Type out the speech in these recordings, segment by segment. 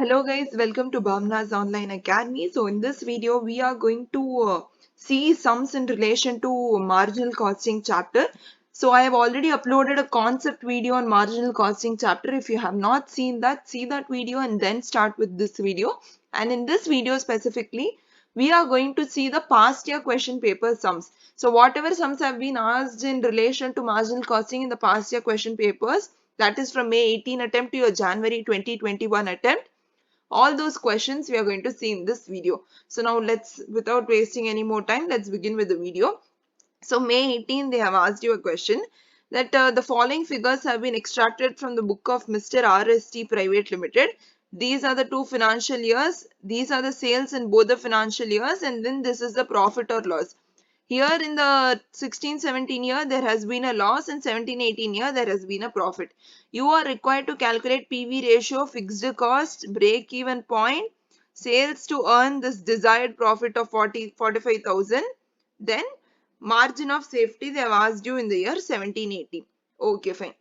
Hello guys, welcome to Bhavna's Online Academy. So in this video, we are going to see sums in relation to marginal costing chapter. So I have already uploaded a concept video on marginal costing chapter. If you have not seen that, see that video and then start with this video. And in this video specifically, we are going to see the past year question paper sums. So whatever sums have been asked in relation to marginal costing in the past year question papers, that is from May 18 attempt to your January 2021 attempt. All those questions we are going to see in this video. So now without wasting any more time, let's begin with the video. So May 18, they have asked you a question that the following figures have been extracted from the book of Mr. RST Private Limited. These are the two financial years. These are the sales in both the financial years, and then this is the profit or loss. Here in the 16-17 year, there has been a loss, and 17-18 year, there has been a profit. You are required to calculate PV ratio, fixed cost, break-even point, sales to earn this desired profit of 45,000. Then margin of safety, they have asked you in the year 17-18. Okay, fine.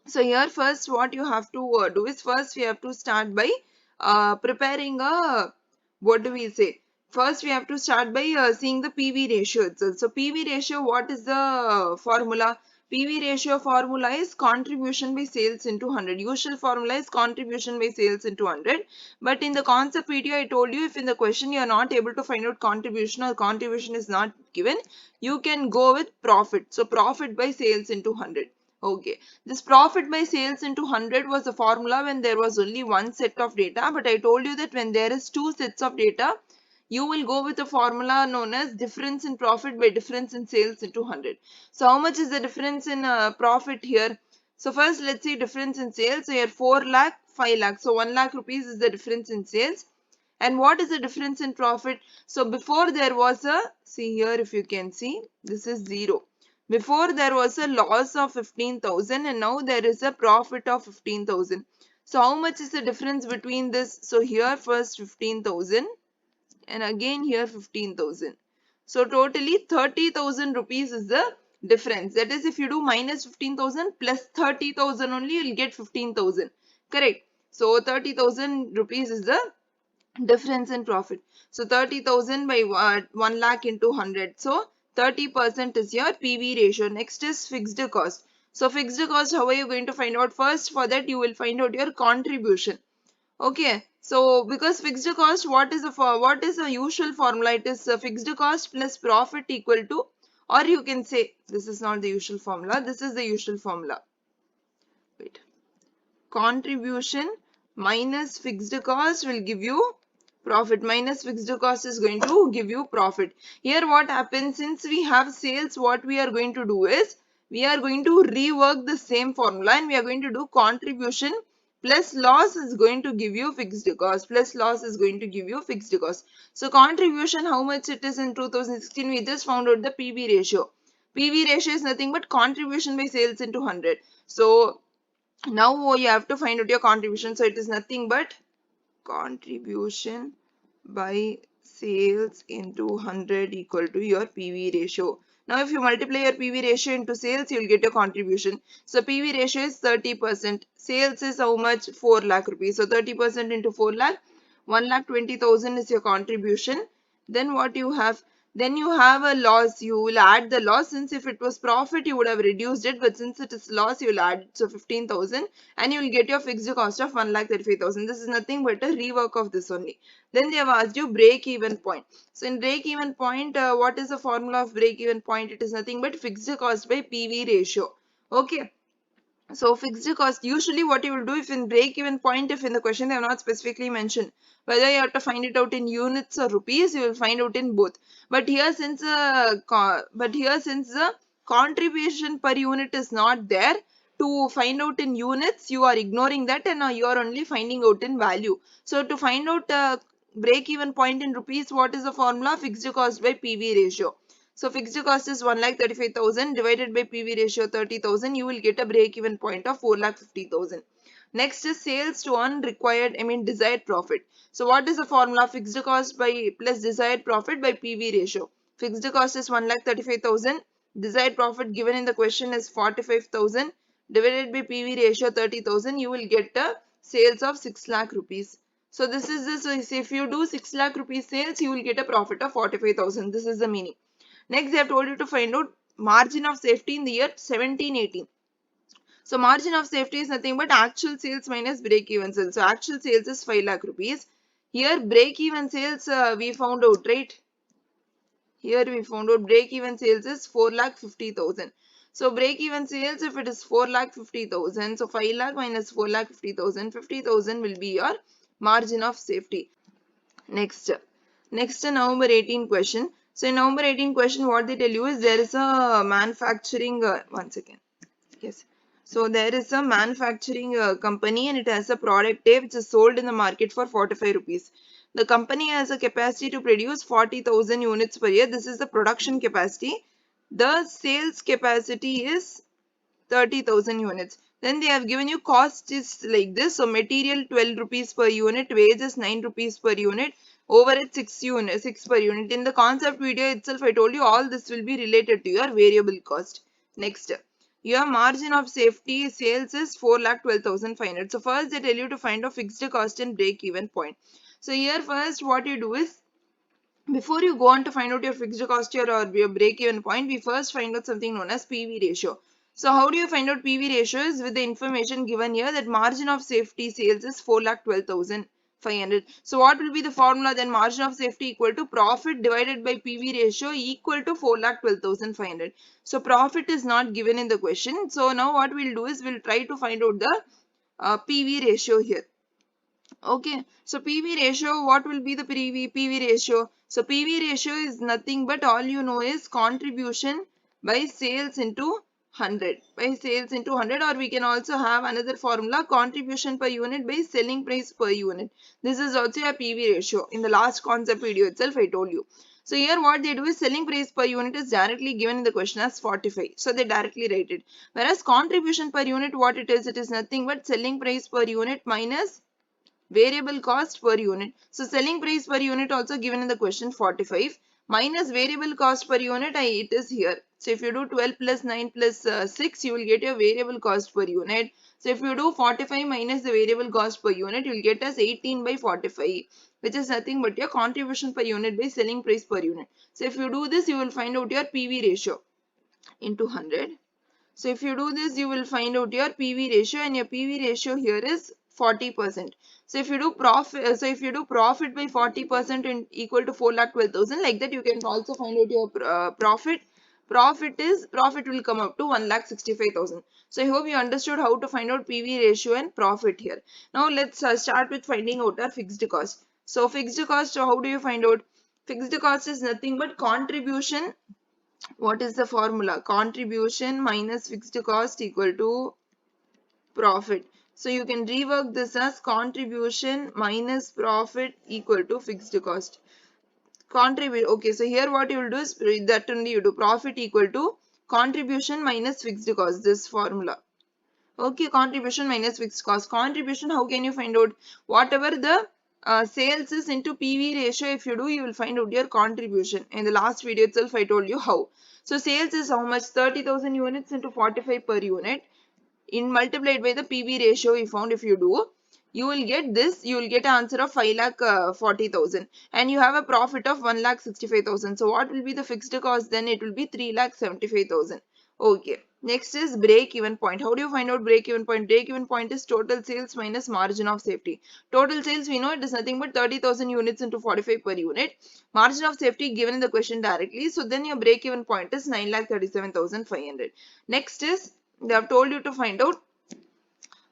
So here first what you have to do is first we have to start by preparing a, what do we say? First we have to start by seeing the PV ratio itself. So PV ratio, what is the formula? PV ratio formula is contribution by sales into 100. Usual formula is contribution by sales into 100. But in the concept video I told you, if in the question you are not able to find out contribution or contribution is not given, you can go with profit. So profit by sales into 100. Okay, this profit by sales into 100 was the formula when there was only one set of data, but I told you that when there is two sets of data, you will go with a formula known as difference in profit by difference in sales into 100. So how much is the difference in profit here? So first let's see difference in sales. So here 4 lakh, 5 lakh. So 1 lakh rupees is the difference in sales. And what is the difference in profit? So before there was a, see here if you can see, this is 0. Before there was a loss of 15,000 and now there is a profit of 15,000. So how much is the difference between this? So here first 15,000 and again here 15,000. So totally 30,000 rupees is the difference. That is, if you do minus 15,000 plus 30,000 only, you will get 15,000. Correct. So 30,000 rupees is the difference in profit. So 30,000 by 1 lakh into 100. So 30% is your PV ratio. Next is fixed cost. So fixed cost, how are you going to find out? First, for that you will find out your contribution. Okay. So because fixed cost, what is the usual formula? It is fixed cost plus profit equal to, or you can say this is not the usual formula. This is the usual formula. Wait. Contribution minus fixed cost will give you profit. Minus fixed cost is going to give you profit. Here what happens, since we have sales, what we are going to do is we are going to rework the same formula and we are going to do contribution plus loss is going to give you fixed cost, plus loss is going to give you fixed cost. So contribution, how much it is in 2016, we just found out the PV ratio. PV ratio is nothing but contribution by sales into 100. So now you have to find out your contribution. So it is nothing but contribution by sales into 100 equal to your PV ratio. Now if you multiply your PV ratio into sales, you will get your contribution. So PV ratio is 30%. Sales is how much? 4 lakh rupees. So 30% into 4 lakh, 1,20,000 is your contribution. Then what you have? Then you have a loss. You will add the loss. Since if it was profit, you would have reduced it. But since it is loss, you will add it. So 15,000 and you will get your fixed cost of 1,35,000. This is nothing but a rework of this only. Then they have asked you break even point. So in break even point, what is the formula of break even point? It is nothing but fixed cost by PV ratio. Okay. So fixed cost, usually what you will do, if in break even point, if in the question they have not specifically mentioned whether you have to find it out in units or rupees, you will find out in both. But here since the contribution per unit is not there to find out in units, you are ignoring that and now you are only finding out in value. So to find out break even point in rupees, what is the formula? Fixed cost by PV ratio. So fixed cost is 1,35,000 divided by PV ratio 30,000. You will get a break even point of 4,50,000. Next is sales to earn desired profit. So what is the formula? Fixed cost by plus desired profit by PV ratio. Fixed cost is 1,35,000. Desired profit given in the question is 45,000 divided by PV ratio 30,000. You will get a sales of 6 lakh rupees. So this is this. So if you do 6 lakh rupees sales, you will get a profit of 45,000. This is the meaning. Next, they have told you to find out margin of safety in the year 17-18. So margin of safety is nothing but actual sales minus break-even sales. So actual sales is 5 lakh rupees. Here break-even sales we found out, right? Here we found out break-even sales is 4,50,000. So break-even sales, if it is 4,50,000, so 5 lakh minus 4,50,000, 50,000 will be your margin of safety. Next, November 18 question. So in November 18 question, what they tell you is there is a manufacturing, one second. Yes. So there is a manufacturing company and it has a product A which is sold in the market for 45 rupees. The company has a capacity to produce 40,000 units per year. This is the production capacity. The sales capacity is 30,000 units. Then they have given you cost is like this. So material 12 rupees per unit, wages 9 rupees per unit, overhead 6 per unit. In the concept video itself, I told you all this will be related to your variable cost. Next, your margin of safety sales is 4,12,500. So first they tell you to find a fixed cost and break even point. So here first what you do is, before you go on to find out your fixed cost here or your break even point, we first find out something known as PV ratio. So how do you find out PV ratio? Is with the information given here that margin of safety sales is 4,12,500. So what will be the formula then? Margin of safety equal to profit divided by PV ratio equal to 4,12,500. So profit is not given in the question. So now what we'll do is we'll try to find out the PV ratio here. Okay, so PV ratio, what will be the PV ratio? So PV ratio is nothing but all you know is contribution by sales into 100. By sales into 100, or we can also have another formula, contribution per unit by selling price per unit. This is also a PV ratio. In the last concept video itself, I told you. So here what they do is selling price per unit is directly given in the question as 45. So they directly write it. Whereas contribution per unit, what it is nothing but selling price per unit minus variable cost per unit. So selling price per unit also given in the question 45 minus variable cost per unit, it is here. So if you do 12 plus 9 plus 6, you will get your variable cost per unit. So if you do 45 minus the variable cost per unit, you will get as 18 by 45, which is nothing but your contribution per unit by selling price per unit. So if you do this, you will find out your PV ratio into 100. So if you do this, you will find out your PV ratio, and your PV ratio here is 40%. So if you do profit, by 40% and equal to 4,12,000, like that you can also find out your profit. Profit will come up to 1,65,000. So I hope you understood how to find out PV ratio and profit here. Now let's start with finding out our fixed cost. So fixed cost, how do you find out? Fixed cost is nothing but contribution. What is the formula? Contribution minus fixed cost equal to profit. So you can rework this as contribution minus profit equal to fixed cost. Contribute. Okay, so here what you will do is that only you do, profit equal to contribution minus fixed cost, this formula. Okay, contribution minus fixed cost. Contribution, how can you find out? Whatever the sales is into PV ratio, if you do, you will find out your contribution. In the last video itself, I told you how. So sales is how much? 30,000 units into 45 per unit. In multiplied by the PV ratio we found, if you do, you will get this. You will get an answer of 5,40,000, and you have a profit of 1,65,000. So what will be the fixed cost then? It will be 3,75,000. Okay. Next is break even point. How do you find out break even point? Break even point is total sales minus margin of safety. Total sales, we know it is nothing but 30,000 units into 45 per unit. Margin of safety given in the question directly. So then your break even point is 9,37,500. Next is, they have told you to find out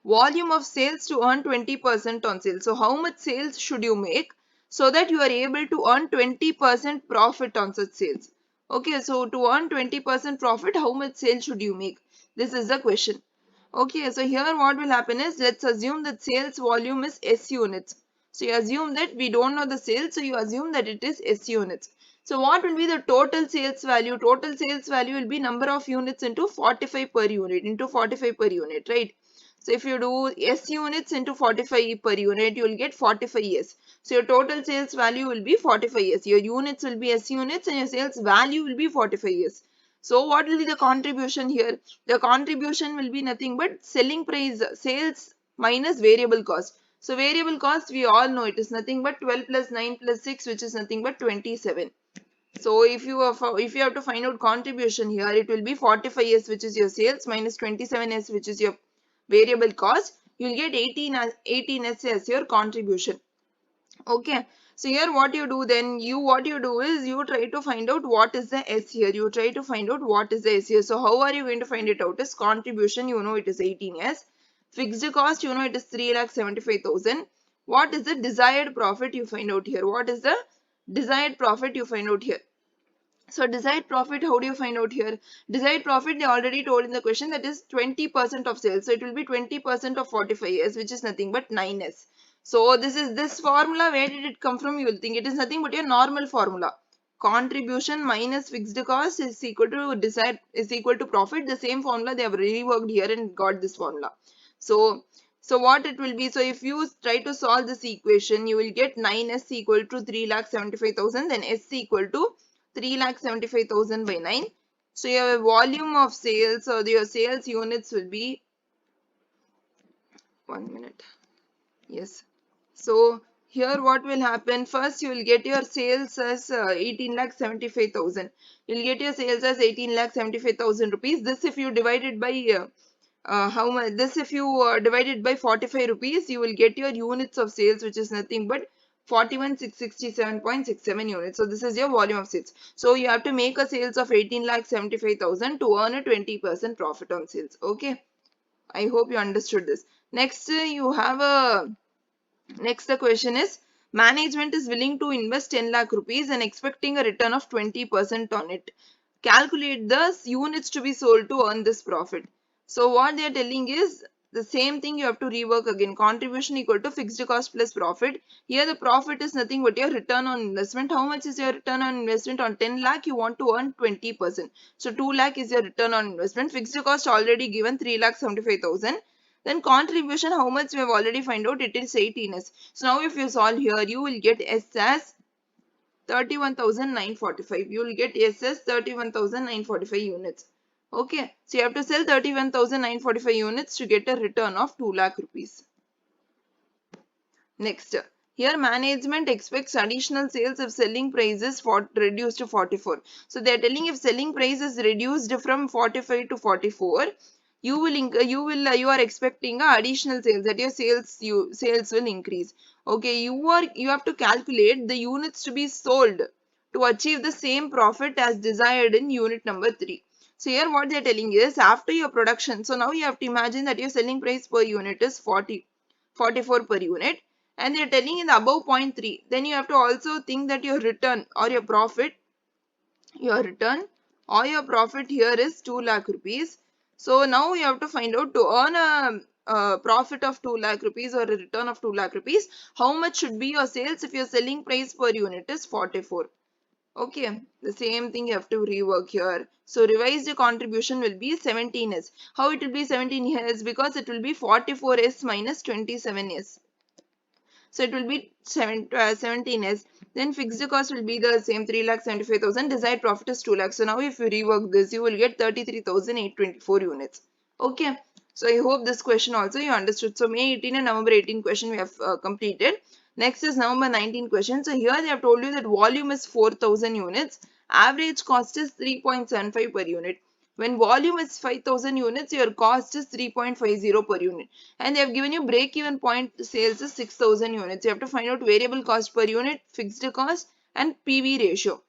volume of sales to earn 20% on sales. So how much sales should you make so that you are able to earn 20% profit on such sales? Okay, so to earn 20% profit, how much sales should you make? This is the question. Okay, so here what will happen is, let's assume that sales volume is S units. So you assume that we don't know the sales, so you assume that it is S units. So what will be the total sales value? Total sales value will be number of units into 45 per unit, right? So if you do S units into 45 per unit, you will get 45 S. So your total sales value will be 45 S. Your units will be S units and your sales value will be 45 S. So what will be the contribution here? The contribution will be nothing but selling price, sales minus variable cost. So variable cost, we all know it is nothing but 12 plus 9 plus 6, which is nothing but 27. So if you have to find out contribution here, it will be 45s, which is your sales, minus 27s, which is your variable cost. You will get 18s as your contribution. Okay. So here what you do then, what you do is you try to find out what is the S here. You try to find out what is the S here. So how are you going to find it out? Is contribution, you know it is 18s. Fixed cost, you know it is 3,75,000. What is the desired profit you find out here? What is the desired profit you find out here? So desired profit, how do you find out here? Desired profit, they already told in the question, that is 20% of sales. So it will be 20% of 45s, which is nothing but 9s. So this formula, where did it come from? You will think it is nothing but your normal formula. Contribution minus fixed cost is equal to profit. The same formula they have reworked here and got this formula. So what it will be? So if you try to solve this equation, you will get 9s equal to 3,75,000, then s equal to 3,75,000 by 9. So your volume of sales, or your sales units will be 1 minute. Yes. So here what will happen? First you will get your sales as 18,75,000. You will get your sales as 18,75,000 rupees. This if you divide it by how much? This if you divide it by 45 rupees, you will get your units of sales, which is nothing but 41,667.67 units. So this is your volume of sales. So you have to make a sales of 18,75,000 to earn a 20% profit on sales. Okay. I hope you understood this. Next, the question is, management is willing to invest 10 lakh rupees and expecting a return of 20% on it. Calculate the units to be sold to earn this profit. So what they are telling is the same thing you have to rework again. Contribution equal to fixed cost plus profit. Here the profit is nothing but your return on investment. How much is your return on investment? On 10 lakh you want to earn 20%. So 2 lakh is your return on investment. Fixed cost already given 3,75,000. Then contribution, how much we have already find out, it is 18s. So now if you solve here, you will get S as 31,945. You will get S as 31,945 units. Okay. So you have to sell 31,945 units to get a return of 2 lakh rupees. Next. Here management expects additional sales if selling prices reduced to 44. So they are telling if selling price is reduced from 45 to 44, you are expecting additional sales, that your sales will increase. Okay, you have to calculate the units to be sold to achieve the same profit as desired in unit number 3. So here what they are telling is after your production, so now you have to imagine that your selling price per unit is 44 per unit, and they are telling in the above 0.3, then you have to also think that your return or your profit here is 2 lakh rupees. So now you have to find out, to earn a profit of 2 lakh rupees or a return of 2 lakh rupees, how much should be your sales if your selling price per unit is 44. Okay, the same thing you have to rework here. So revised contribution will be 17s. How it will be 17s? Because it will be 44s minus 27s. So it will be 17s. Then fixed cost will be the same, 3,75,000. Desired profit is 2 lakhs. So now if you rework this, you will get 33,824 units. Okay. So I hope this question also you understood. So May 18 and November 18 question we have completed. Next is November 19 question. So here they have told you that volume is 4,000 units. Average cost is 3.75 per unit. When volume is 5,000 units, your cost is 3.50 per unit. And they have given you break-even point sales is 6,000 units. You have to find out variable cost per unit, fixed cost and PV ratio.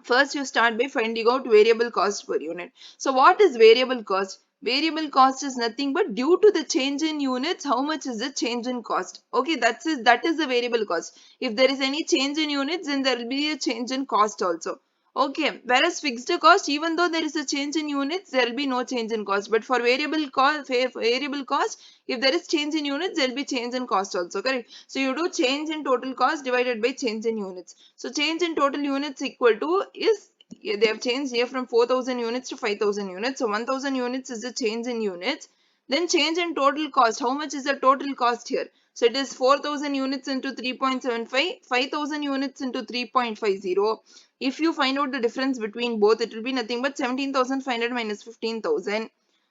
First, you start by finding out variable cost per unit. So what is variable cost? Variable cost is nothing but due to the change in units, how much is the change in cost? Okay, that is the variable cost. If there is any change in units, then there will be a change in cost also. Okay, whereas fixed cost, even though there is a change in units, there will be no change in cost. But for variable cost, if there is change in units, there will be change in cost also, correct? So you do change in total cost divided by change in units. So change in total units equal to is, they have changed here from 4,000 units to 5,000 units. So 1,000 units is the change in units. Then change in total cost. How much is the total cost here? So it is 4,000 units into 3.75, 5,000 units into 3.50. If you find out the difference between both, it will be nothing but 17,500 minus 15,000,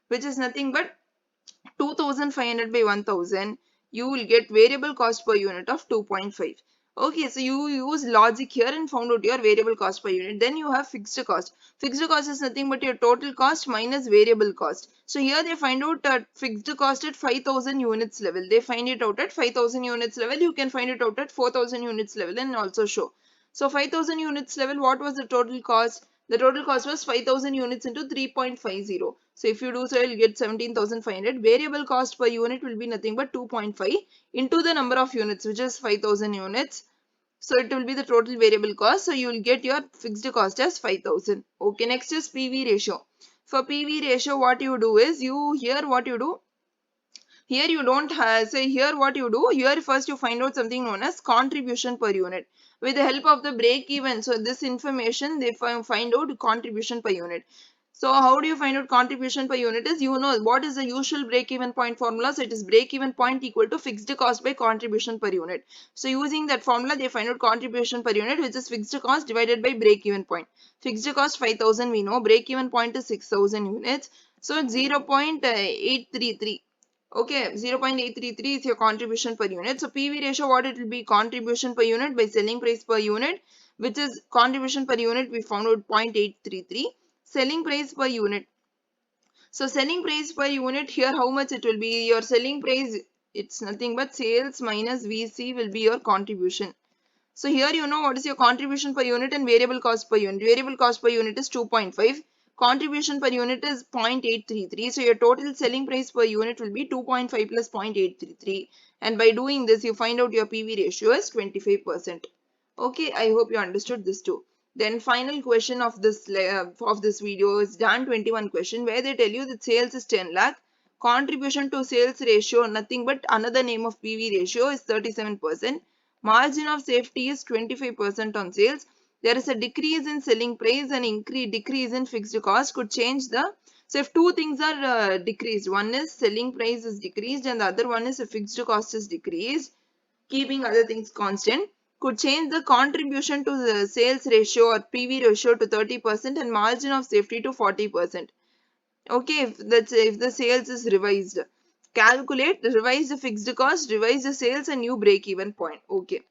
which is nothing but 2,500 by 1,000. you will get variable cost per unit of 2.5. Okay, so you use logic here and found out your variable cost per unit. Then you have fixed cost. Fixed cost is nothing but your total cost minus variable cost. So here they find out fixed cost at 5000 units level. They find it out at 5000 units level. You can find it out at 4000 units level and also show. So 5000 units level, what was the total cost? The total cost was 5000 units into 3.50. So if you do so, you'll get 17,500. Variable cost per unit will be nothing but 2.5 into the number of units, which is 5000 units. So it will be the total variable cost. So you will get your fixed cost as 5000. Okay, next is PV ratio. For PV ratio, what you do is, here you don't have, say here what you do, here first you find out something known as contribution per unit. With the help of the break even, so this information they find out contribution per unit. So how do you find out contribution per unit is, you know what is the usual break even point formula. So it is break even point equal to fixed cost by contribution per unit. So using that formula they find out contribution per unit, which is fixed cost divided by break even point. Fixed cost 5000 we know, break even point is 6000 units. So 0.833. Okay, 0.833 is your contribution per unit. So PV ratio, what it will be? Contribution per unit by selling price per unit, which is contribution per unit we found out 0.833. Selling price per unit. So selling price per unit, here how much it will be? Your selling price, it's nothing but sales minus VC will be your contribution. So here you know what is your contribution per unit and variable cost per unit. Variable cost per unit is 2.5. Contribution per unit is 0.833. So your total selling price per unit will be 2.5 plus 0.833. And by doing this, you find out your PV ratio is 25%. Okay, I hope you understood this too. Then final question of this video is done 21 question, where they tell you that sales is 10 lakh. Contribution to sales ratio, nothing but another name of PV ratio, is 37%. Margin of safety is 25% on sales. There is a decrease in selling price and decrease in fixed cost could change the. So if two things are decreased, one is selling price is decreased and the other one is a fixed cost is decreased, keeping other things constant, could change the contribution to the sales ratio or PV ratio to 30% and margin of safety to 40%. Okay, if the sales is revised. Calculate, revise the fixed cost, revise the sales and new break even point. Okay.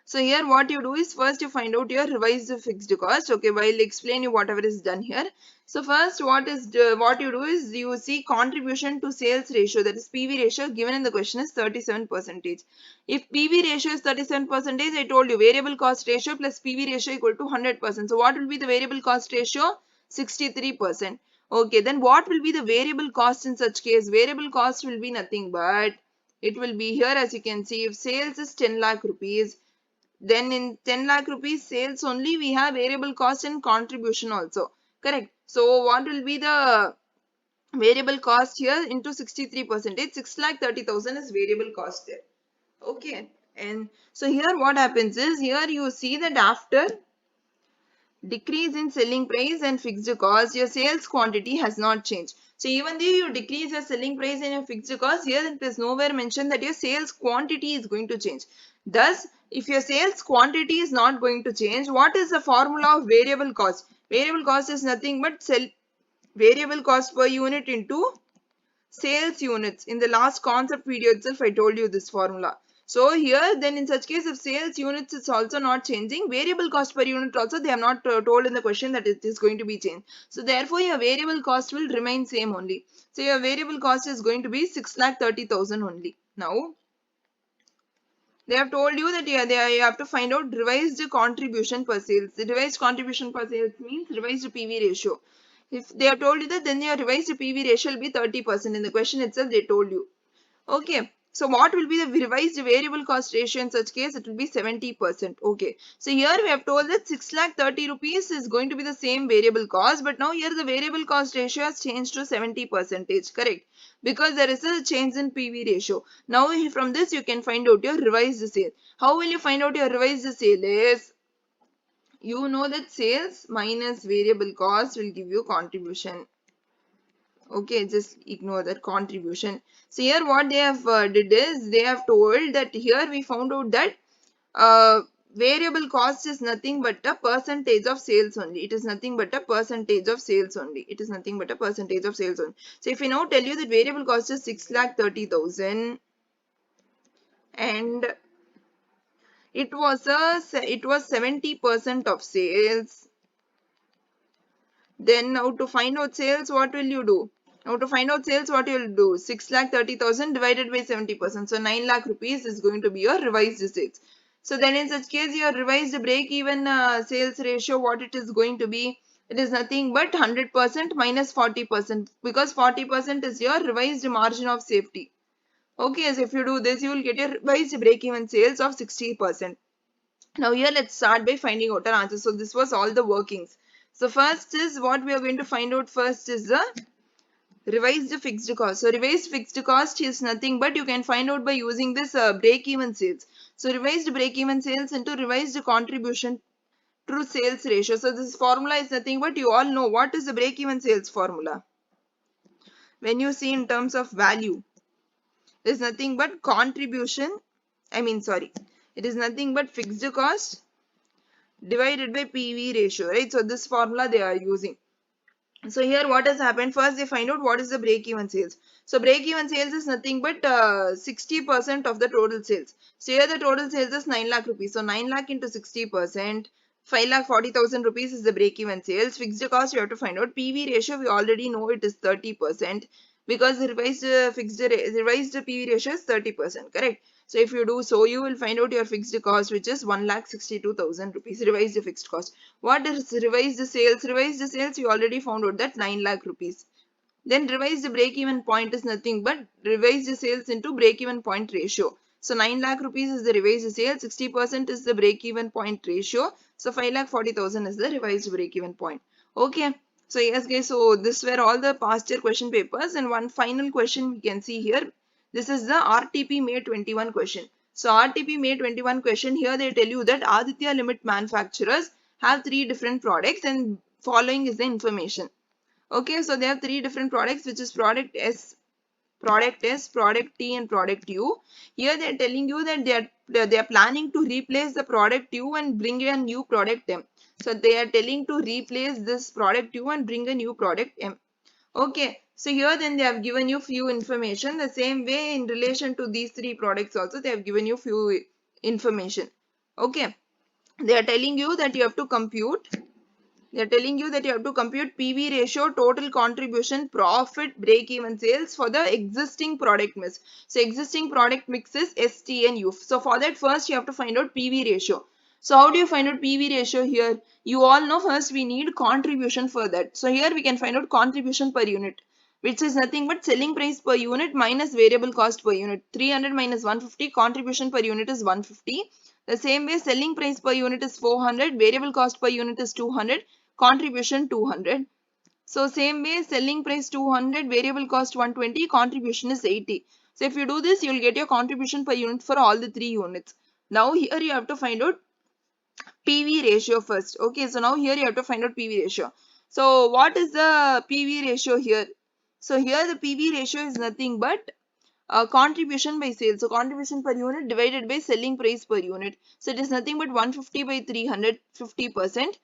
So here what you do is, first you find out your revised fixed cost. Okay, while explain you whatever is done here. So first what you do is, you see contribution to sales ratio, that is PV ratio, given in the question is 37%. If PV ratio is 37%, I told you variable cost ratio plus PV ratio equal to 100%. So what will be the variable cost ratio? 63%. Okay, then what will be the variable cost in such case? Variable cost will be nothing but, it will be here as you can see, if sales is 10 lakh rupees, then in 10 lakh rupees sales only we have variable cost and contribution also. Correct. So what will be the variable cost here into 63%? 6,30,000 is variable cost there. Okay. And so here what happens is, here you see that after decrease in selling price and fixed cost, your sales quantity has not changed. So even though you decrease your selling price and your fixed cost, here it is nowhere mentioned that your sales quantity is going to change. Thus, if your sales quantity is not going to change, what is the formula of variable cost? Variable cost is nothing but variable cost per unit into sales units. In the last concept video itself, I told you this formula. So here, then in such case, if sales units is also not changing, variable cost per unit also they have not told in the question that it is going to be changed. So therefore, your variable cost will remain same only. So your variable cost is going to be 6,30,000 only. Now, they have told you that you have to find out revised contribution per sales. The revised contribution per sales means revised PV ratio. If they have told you that, then your revised PV ratio will be 30%. In the question itself, they told you. Okay. So what will be the revised variable cost ratio in such case? It will be 70%. Okay. So here we have told that 6,30,000 rupees is going to be the same variable cost. But now here the variable cost ratio has changed to 70%. Correct. Because there is a change in PV ratio. Now from this you can find out your revised sale. How will you find out your revised sale? Is, you know that sales minus variable cost will give you contribution. Okay, just ignore that contribution. So here what they have did is, they have told that here we found out that variable cost is nothing but a percentage of sales only. It is nothing but a percentage of sales only. It is nothing but a percentage of sales only. So if we now tell you that variable cost is 6,30,000, and it was 70% of sales. Then now to find out sales, what will you do? Now to find out sales, what you will do? 6,30,000 divided by 70%. So 9 lakh rupees is going to be your revised sales. So then in such case, your revised break-even sales ratio, what it is going to be? It is nothing but 100% minus 40%, because 40% is your revised margin of safety. Okay, so if you do this, you will get your revised break-even sales of 60%. Now here let's start by finding out our answer. So this was all the workings. So first is what we are going to find out first is the revised fixed cost. So revised fixed cost is nothing but you can find out by using this break-even sales. So revised break-even sales into revised contribution to sales ratio. So this formula is nothing but you all know what is the break-even sales formula. When you see in terms of value, it is nothing but contribution. It is nothing but fixed cost divided by PV ratio, right? So this formula they are using. So here what has happened, first they find out what is the break-even sales. So break-even sales is nothing but 60% of the total sales. So here the total sales is 9 lakh rupees. So 9 lakh into 60%, 5,40,000 rupees is the break-even sales. Fixed cost you have to find out. PV ratio we already know it is 30%, because the revised PV ratio is 30%, correct? So if you do so, you will find out your fixed cost, which is 1,62,000 rupees, revised fixed cost. What is revised sales? Revised sales, you already found out that 9 lakh rupees. Then revised break-even point is nothing but revised sales into break-even point ratio. So 9 lakh rupees is the revised sales, 60% is the break-even point ratio. So 5,40,000 is the revised break-even point. Okay. So yes guys, so this were all the past year question papers, and one final question we can see here. This is the RTP May 21 question. So RTP May 21 question, here they tell you that Aditya Limit manufacturers have 3 different products and following is the information. Okay, so they have 3 different products, which is product S, product T and product U. Here they are telling you that they are planning to replace the product U and bring a new product M. So they are telling to replace this product U and bring a new product M. Okay, so here then they have given you few information. The same way in relation to these 3 products also they have given you few information. Okay, they are telling you that you have to compute. They are telling you that you have to compute PV ratio, total contribution, profit, break-even sales for the existing product mix. So existing product mix is S, T and U. So for that first you have to find out PV ratio. So how do you find out PV ratio here? You all know first we need contribution for that. So here we can find out contribution per unit, which is nothing but selling price per unit minus variable cost per unit. 300 minus 150, contribution per unit is 150. The same way selling price per unit is 400, variable cost per unit is 200, contribution 200. So same way selling price 200, variable cost 120, contribution is 80. So if you do this, you will get your contribution per unit for all the 3 units. Now here you have to find out PV ratio first. Okay, so now here you have to find out PV ratio. So what is the PV ratio here? So here the PV ratio is nothing but contribution by sales. So contribution per unit divided by selling price per unit. So it is nothing but 150 by 300, 50%.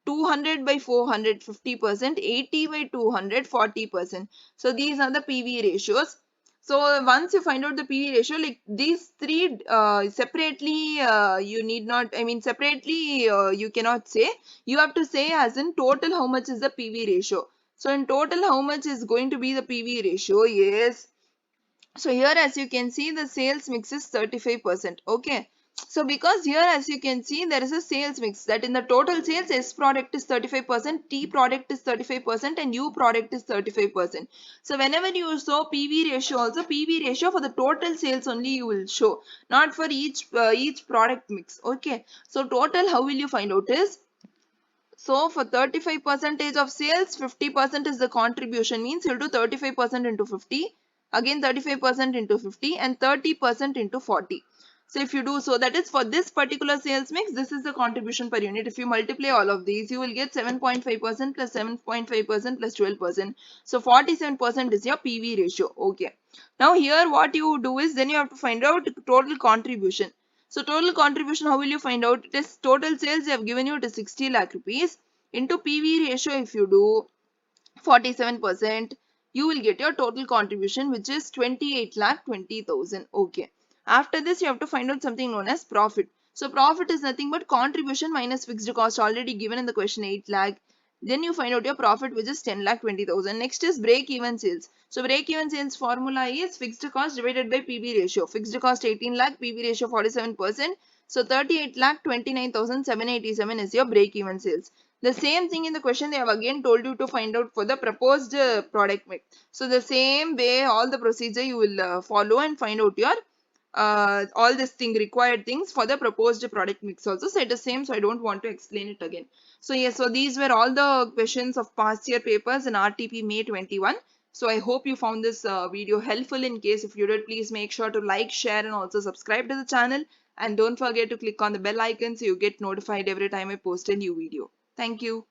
200 by 400, 50%, 80 by 200, 40%. So these are the PV ratios. So once you find out the PV ratio, like these 3 separately, you need not, separately you cannot say. You have to say as in total how much is the PV ratio. So in total how much is going to be the PV ratio? Yes. So here as you can see the sales mix is 35%. Okay. So because here as you can see there is a sales mix, that in the total sales S product is 35%, T product is 35% and U product is 35%. So whenever you show PV ratio also, PV ratio for the total sales only you will show, not for each product mix. Okay. So total how will you find out is, so for 35% of sales, 50% is the contribution, means you'll do 35% into 50, again 35% into 50 and 30% into 40. So if you do so, that is for this particular sales mix, this is the contribution per unit. If you multiply all of these, you will get 7.5% plus 7.5% plus 12%. So 47% is your PV ratio. Okay. Now here what you do is, then you have to find out total contribution. So total contribution, how will you find out? It is total sales they have given you, it is 60 lakh rupees into PV ratio. If you do 47%, you will get your total contribution, which is 28 lakh 20,000. Okay. After this, you have to find out something known as profit. So profit is nothing but contribution minus fixed cost, already given in the question 8 lakh. Then you find out your profit, which is 10 lakh 20,000. Next is break even sales. So break even sales formula is fixed cost divided by PV ratio. Fixed cost 18 lakh, PV ratio 47%. So 38 lakh 29,787 is your break even sales. The same thing in the question they have again told you to find out for the proposed product mix. So the same way, all the procedure you will follow and find out your all this thing required things for the proposed product mix also. So it is same, so I don't want to explain it again. So yes, so these were all the questions of past year papers in RTP May 21. So I hope you found this video helpful. In case if you did, please make sure to like, share and also subscribe to the channel, and don't forget to click on the bell icon so you get notified every time I post a new video. Thank you.